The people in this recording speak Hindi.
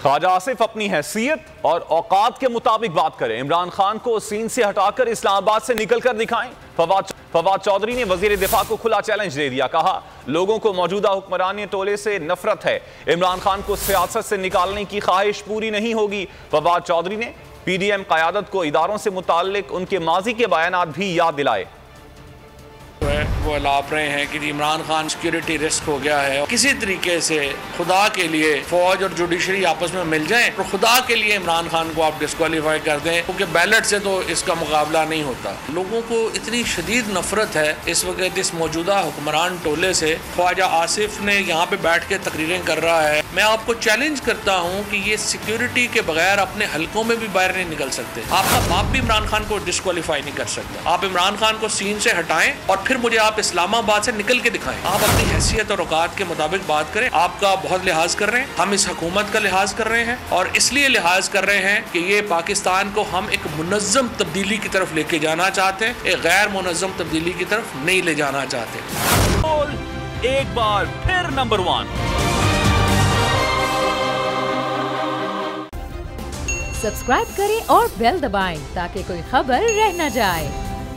ख्वाजा आसिफ अपनी हैसियत और औकात के मुताबिक बात करें। इमरान खान को सीन से हटाकर इस्लामाबाद से निकल कर दिखाएं। फवाद चौधरी ने वजीर दिफा को खुला चैलेंज दे दिया। कहा, लोगों को मौजूदा हुक्मरानी टोले से नफरत है। इमरान खान को सियासत से निकालने की ख्वाहिश पूरी नहीं होगी। फवाद चौधरी ने PDM क़यादत को इदारों से मुताल्लिक उनके माजी के बयानात भी याद दिलाए। वो लाभ रहे हैं कि इमरान खान सिक्योरिटी रिस्क हो गया है। किसी तरीके से खुदा के लिए फौज और जुडिशरी आपस में मिल जाएं तो खुदा के लिए इमरान खान को आप डिस्क्वालीफाई कर दें, क्योंकि बैलेट से तो इसका मुकाबला नहीं होता। लोगों को इतनी शदीद नफरत है इस वक्त इस मौजूदा हुक्मरान टोले से। ख्वाजा आसिफ ने यहाँ पे बैठ के तकरीरें कर रहा है। मैं आपको चैलेंज करता हूँ कि ये सिक्योरिटी के बगैर अपने हलकों में भी बाहर नहीं निकल सकते। आपका बाप भी इमरान खान को डिस्क्वालीफाई नहीं कर सकता। आप इमरान खान को सीन से हटाएं और फिर मुझे आप इस्लामाबाद से निकल के दिखाएं। आप अपनी हैसियत और औकात के मुताबिक बात करें। आपका बहुत लिहाज कर रहे हैं, हम इस हुकूमत का लिहाज कर रहे हैं, और इसलिए लिहाज कर रहे हैं कि ये पाकिस्तान को हम एक मुनज़्ज़म तब्दीली की तरफ लेके जाना चाहते हैं, एक गैर मुनज़्ज़म तब्दीली की तरफ नहीं ले जाना चाहते। एक बार फिर नंबर 1 सब्सक्राइब करें और बेल दबाएं ताकि कोई खबर रह न जाए।